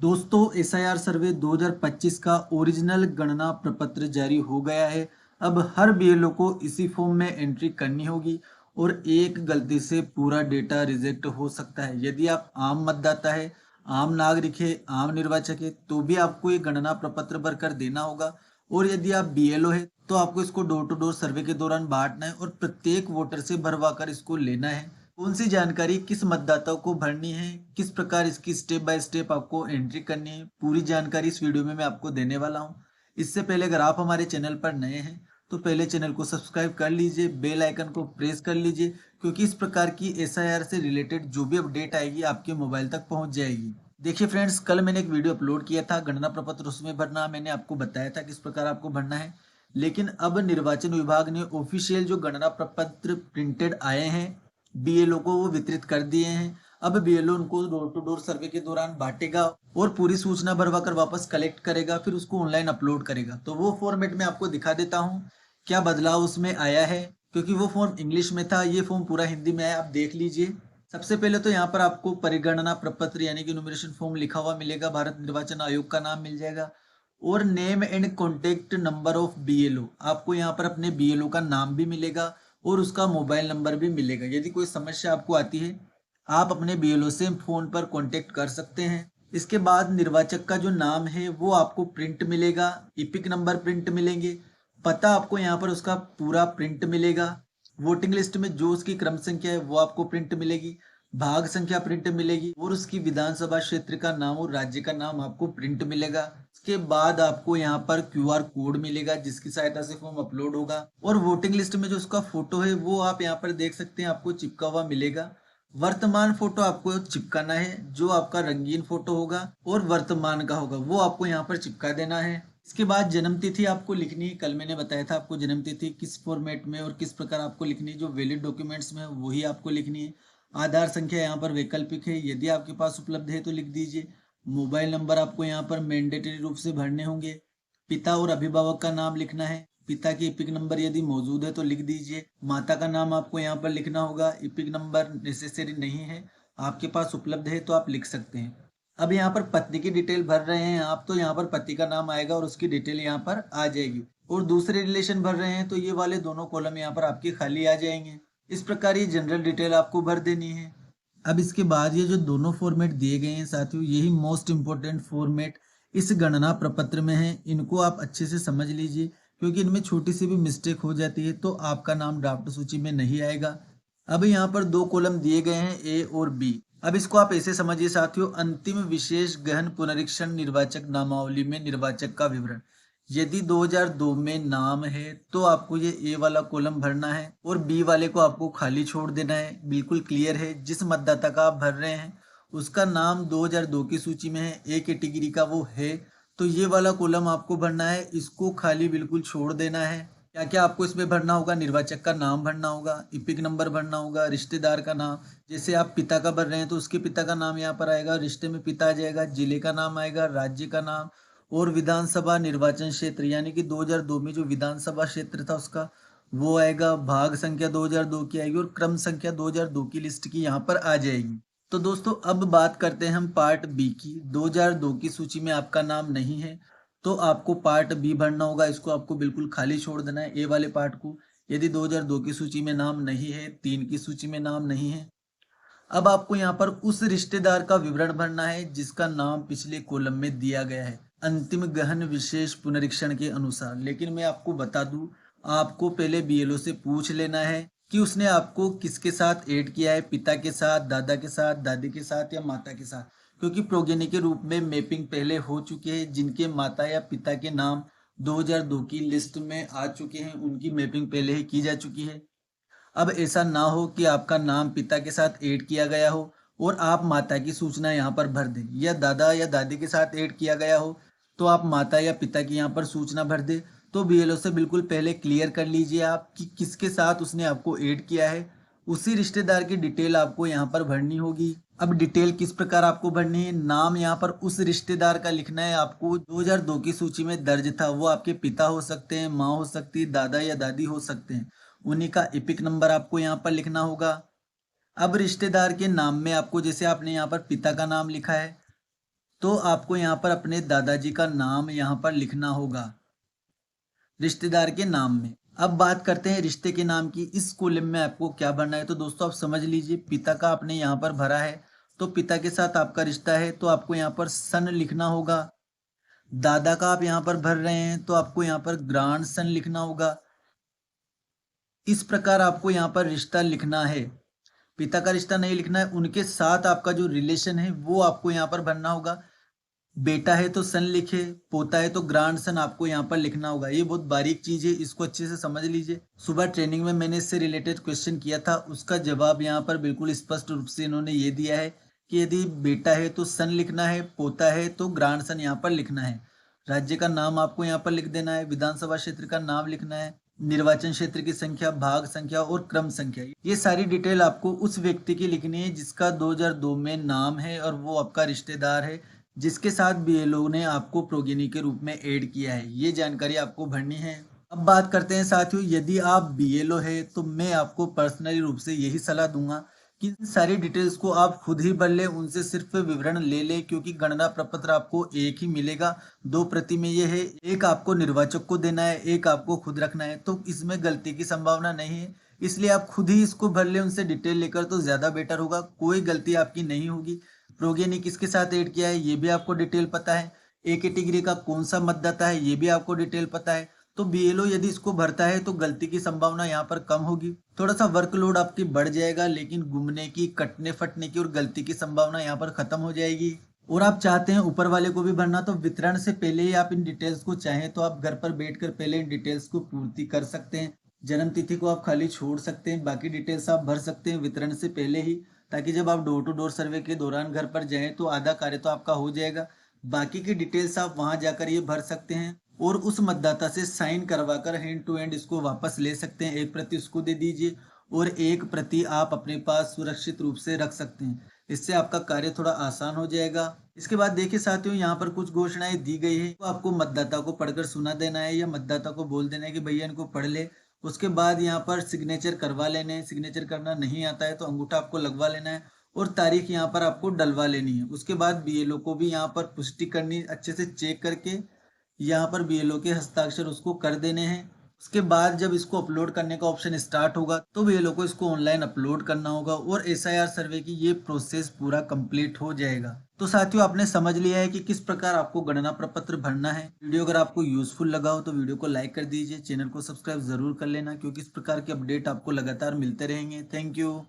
दोस्तों एसआईआर सर्वे 2025 का ओरिजिनल गणना प्रपत्र जारी हो गया है। अब हर बीएलओ को इसी फॉर्म में एंट्री करनी होगी और एक गलती से पूरा डेटा रिजेक्ट हो सकता है। यदि आप आम मतदाता है, आम नागरिक है, आम निर्वाचक है तो भी आपको ये गणना प्रपत्र भरकर देना होगा। और यदि आप बीएलओ है तो आपको इसको डोर टू डोर सर्वे के दौरान बांटना है और प्रत्येक वोटर से भरवा कर इसको लेना है। कौन सी जानकारी किस मतदाता को भरनी है, किस प्रकार इसकी स्टेप बाय स्टेप आपको एंट्री करनी है, पूरी जानकारी इस वीडियो में मैं आपको देने वाला हूं। इससे पहले अगर आप हमारे चैनल पर नए हैं तो पहले चैनल को सब्सक्राइब कर लीजिए, बेल आइकन को प्रेस कर लीजिए, क्योंकि इस प्रकार की एसआईआर से रिलेटेड जो भी अपडेट आएगी आपके मोबाइल तक पहुंच जाएगी। देखिए फ्रेंड्स, कल मैंने एक वीडियो अपलोड किया था गणना प्रपत्र, उसमें भरना मैंने आपको बताया था किस प्रकार आपको भरना है। लेकिन अब निर्वाचन विभाग ने ऑफिशियल जो गणना प्रपत्र प्रिंटेड आए हैं बीएलओ को वो वितरित कर दिए हैं। अब बीएलओ उनको डोर टू डोर सर्वे के दौरान बांटेगा और पूरी सूचना भरवा कर वापस कलेक्ट करेगा, फिर उसको ऑनलाइन अपलोड करेगा। तो वो फॉर्मेट में आपको दिखा देता हूँ क्या बदलाव उसमें आया है, क्योंकि वो फॉर्म इंग्लिश में था, ये फॉर्म पूरा हिंदी में आया। आप देख लीजिए। सबसे पहले तो यहाँ पर आपको परिगणना प्रपत्र यानी कि न्यूमरेशन फॉर्म लिखा हुआ मिलेगा, भारत निर्वाचन आयोग का नाम मिल जाएगा और name and contact number of BLO. आपको यहाँ पर अपने बीएलओ का नाम भी मिलेगा और उसका मोबाइल नंबर भी मिलेगा। यदि कोई समस्या आपको आती है आप अपने बीएलओ से फोन पर कांटेक्ट कर सकते हैं। इसके बाद निर्वाचक का जो नाम है वो आपको प्रिंट मिलेगा, इपिक नंबर प्रिंट मिलेंगे, पता आपको यहाँ पर उसका पूरा प्रिंट मिलेगा, वोटिंग लिस्ट में जो उसकी क्रम संख्या है वो आपको प्रिंट मिलेगी, भाग संख्या प्रिंट मिलेगी और उसकी विधानसभा क्षेत्र का नाम और राज्य का नाम आपको प्रिंट मिलेगा। इसके बाद आपको यहाँ पर क्यूआर कोड मिलेगा जिसकी सहायता से फॉर्म अपलोड होगा और वोटिंग लिस्ट में जो उसका फोटो है वो आप यहाँ पर देख सकते हैं, आपको चिपका हुआ मिलेगा। वर्तमान फोटो आपको चिपकाना है, जो आपका रंगीन फोटो होगा और वर्तमान का होगा वो आपको यहाँ पर चिपका देना है। इसके बाद जन्म तिथि आपको लिखनी है। कल मैंने बताया था आपको जन्म तिथि किस फॉर्मेट में और किस प्रकार आपको लिखनी है, जो वैलिड डॉक्यूमेंट्स में वही आपको लिखनी है। आधार संख्या यहाँ पर वैकल्पिक है, यदि आपके पास उपलब्ध है तो लिख दीजिए। मोबाइल नंबर आपको यहाँ पर मैंडेटरी रूप से भरने होंगे। पिता और अभिभावक का नाम लिखना है, पिता की इपिक नंबर यदि मौजूद है तो लिख दीजिए। माता का नाम आपको यहाँ पर लिखना होगा, इपिक नंबर नेसेसरी नहीं है, आपके पास उपलब्ध है तो आप लिख सकते हैं। अब यहाँ पर पत्नी की डिटेल भर रहे हैं आप तो यहाँ पर पति का नाम आएगा और उसकी डिटेल यहाँ पर आ जाएगी। और दूसरे रिलेशन भर रहे हैं तो ये वाले दोनों कॉलम यहाँ पर आपके खाली आ जाएंगे। इस प्रकार ये जनरल डिटेल आपको भर देनी है। अब इसके बाद ये जो दोनों फॉर्मेट दिए गए हैं साथियों, यही मोस्ट इंपोर्टेंट फॉर्मेट इस गणना प्रपत्र में है। इनको आप अच्छे से समझ लीजिए, क्योंकि इनमें छोटी सी भी मिस्टेक हो जाती है तो आपका नाम ड्राफ्ट सूची में नहीं आएगा। अब यहाँ पर दो कॉलम दिए गए हैं ए और बी। अब इसको आप ऐसे समझिए साथियों, अंतिम विशेष गहन पुनरीक्षण निर्वाचक नामावली में निर्वाचक का विवरण। यदि 2002 में नाम है तो आपको ये ए वाला कॉलम भरना है और बी वाले को आपको खाली छोड़ देना है। बिल्कुल क्लियर है। जिस मतदाता का आप भर रहे हैं उसका नाम 2002 की सूची में है, ए कैटेगरी का वो है, तो ये वाला कॉलम आपको भरना है, इसको खाली बिल्कुल छोड़ देना है। क्या क्या आपको इसमें भरना होगा, निर्वाचक का नाम भरना होगा, इपिक नंबर भरना होगा, रिश्तेदार का नाम, जैसे आप पिता का भर रहे हैं तो उसके पिता का नाम यहाँ पर आएगा, रिश्ते में पिता आ जाएगा, जिले का नाम आएगा, राज्य का नाम और विधानसभा निर्वाचन क्षेत्र यानी कि 2002 में जो विधानसभा क्षेत्र था उसका वो आएगा, भाग संख्या 2002 की आएगी और क्रम संख्या 2002 की लिस्ट की यहाँ पर आ जाएगी। तो दोस्तों अब बात करते हैं हम पार्ट बी की। 2002 की सूची में आपका नाम नहीं है तो आपको पार्ट बी भरना होगा, इसको आपको बिल्कुल खाली छोड़ देना है ए वाले पार्ट को। यदि 2002 की सूची में नाम नहीं है, 3 की सूची में नाम नहीं है, अब आपको यहाँ पर उस रिश्तेदार का विवरण भरना है जिसका नाम पिछले कॉलम में दिया गया है अंतिम गहन विशेष पुनरीक्षण के अनुसार। लेकिन मैं आपको बता दूं, आपको पहले बीएलओ से पूछ लेना है कि उसने आपको किसके साथ ऐड किया है, पिता के साथ, दादा के साथ, दादी के साथ या माता के साथ, क्योंकि प्रोगेनी के रूप में मैपिंग पहले हो चुके हैं। जिनके माता या पिता के नाम 2002 की लिस्ट में आ चुके हैं उनकी मैपिंग पहले ही की जा चुकी है। अब ऐसा ना हो कि आपका नाम पिता के साथ ऐड किया गया हो और आप माता की सूचना यहाँ पर भर दें, या दादा या दादी के साथ ऐड किया गया हो तो आप माता या पिता की यहाँ पर सूचना भर दें। तो बीएलओ से बिल्कुल पहले क्लियर कर लीजिए आप कि किसके साथ उसने आपको ऐड किया है, उसी रिश्तेदार की डिटेल आपको यहाँ पर भरनी होगी। अब डिटेल किस प्रकार आपको भरनी है, नाम यहाँ पर उस रिश्तेदार का लिखना है आपको 2002 की सूची में दर्ज था। वो आपके पिता हो सकते हैं, माँ हो सकती है, दादा या दादी हो सकते हैं, उन्हीं का इपिक नंबर आपको यहाँ पर लिखना होगा। अब रिश्तेदार के नाम में आपको, जैसे आपने यहाँ पर पिता का नाम लिखा है तो आपको यहाँ पर अपने दादाजी का नाम यहाँ पर लिखना होगा रिश्तेदार के नाम में। अब बात करते हैं रिश्ते के नाम की। इस कॉलम में आपको क्या भरना है, तो दोस्तों आप समझ लीजिए, पिता का आपने यहाँ पर भरा है तो पिता के साथ आपका रिश्ता है तो आपको यहाँ पर सन लिखना होगा। दादा का आप यहाँ पर भर रहे हैं तो आपको यहाँ पर ग्रांड सन लिखना होगा। इस प्रकार आपको यहाँ पर रिश्ता लिखना है। पिता का रिश्ता नहीं लिखना है, उनके साथ आपका जो रिलेशन है वो आपको यहाँ पर भरना होगा। बेटा है तो सन लिखे, पोता है तो ग्रांड सन आपको यहाँ पर लिखना होगा। ये बहुत बारीक चीज है, इसको अच्छे से समझ लीजिए। सुबह ट्रेनिंग में मैंने इससे रिलेटेड क्वेश्चन किया था, उसका जवाब यहाँ पर बिल्कुल स्पष्ट रूप से इन्होंने ये दिया है कि यदि बेटा है तो सन लिखना है, पोता है तो ग्रांड सन यहाँ पर लिखना है। राज्य का नाम आपको यहाँ पर लिख देना है, विधानसभा क्षेत्र का नाम लिखना है, निर्वाचन क्षेत्र की संख्या, भाग संख्या और क्रम संख्या। ये सारी डिटेल आपको उस व्यक्ति की लिखनी है जिसका 2002 में नाम है और वो आपका रिश्तेदार है, जिसके साथ बीएलओ ने आपको प्रोगेनी के रूप में ऐड किया है। ये जानकारी आपको भरनी है। अब बात करते हैं साथियों, यदि आप बीएलओ है तो मैं आपको पर्सनली रूप से यही सलाह दूंगा कि इन सारी डिटेल्स को आप खुद ही भर ले, उनसे सिर्फ विवरण ले ले, क्योंकि गणना प्रपत्र आपको एक ही मिलेगा। 2 प्रति में ये है, एक आपको निर्वाचक को देना है, एक आपको खुद रखना है, तो इसमें गलती की संभावना नहीं है। इसलिए आप खुद ही इसको भर ले उनसे डिटेल लेकर, तो ज्यादा बेटर होगा, कोई गलती आपकी नहीं होगी। प्रोगेनी किसके साथ ऐड किया है ये भी आपको डिटेल पता है, ए कैटेगरी का कौन सा मतदाता है ये भी आपको डिटेल पता है। तो बीएलओ यदि इसको भरता है तो गलती की संभावना यहाँ पर कम होगी। थोड़ा सा वर्कलोड आपकी बढ़ जाएगा, लेकिन घूमने की, कटने फटने की और गलती की संभावना यहाँ पर खत्म हो जाएगी। और आप चाहते हैं ऊपर वाले को भी भरना, तो वितरण से पहले ही आप इन डिटेल्स को चाहें तो आप घर पर बैठकर पहले इन डिटेल्स को पूर्ति कर सकते हैं। जन्म तिथि को आप खाली छोड़ सकते हैं, बाकी डिटेल्स आप भर सकते हैं वितरण से पहले ही, ताकि जब आप डोर टू डोर सर्वे के दौरान घर पर जाएं तो आधा कार्य तो आपका हो जाएगा। बाकी की डिटेल्स आप वहां जाकर ये भर सकते हैं और उस मतदाता से साइन करवाकर हैंड टू हैंड इसको वापस ले सकते हैं। एक प्रति उसको दे दीजिए और एक प्रति आप अपने पास सुरक्षित रूप से रख सकते हैं। इससे आपका कार्य थोड़ा आसान हो जाएगा। इसके बाद देखिए साथियों, यहाँ पर कुछ घोषणाएं दी गई है, तो आपको मतदाता को पढ़कर सुना देना है या मतदाता को बोल देना है कि भैया इनको पढ़ ले। उसके बाद यहाँ पर सिग्नेचर करवा लेने हैं, सिग्नेचर करना नहीं आता है तो अंगूठा आपको लगवा लेना है और तारीख यहाँ पर आपको डलवा लेनी है। उसके बाद बीएलओ को भी यहाँ पर पुष्टि करनी, अच्छे से चेक करके यहाँ पर बीएलओ के हस्ताक्षर उसको कर देने हैं। उसके बाद जब इसको अपलोड करने का ऑप्शन स्टार्ट होगा तो बीएलओ को इसको ऑनलाइन अपलोड करना होगा और एसआईआर सर्वे की ये प्रोसेस पूरा कंप्लीट हो जाएगा। तो साथियों, आपने समझ लिया है कि किस प्रकार आपको गणना प्रपत्र भरना है। वीडियो अगर आपको यूजफुल लगा हो तो वीडियो को लाइक कर दीजिए, चैनल को सब्सक्राइब जरूर कर लेना, क्योंकि इस प्रकार के अपडेट आपको लगातार मिलते रहेंगे। Thank you.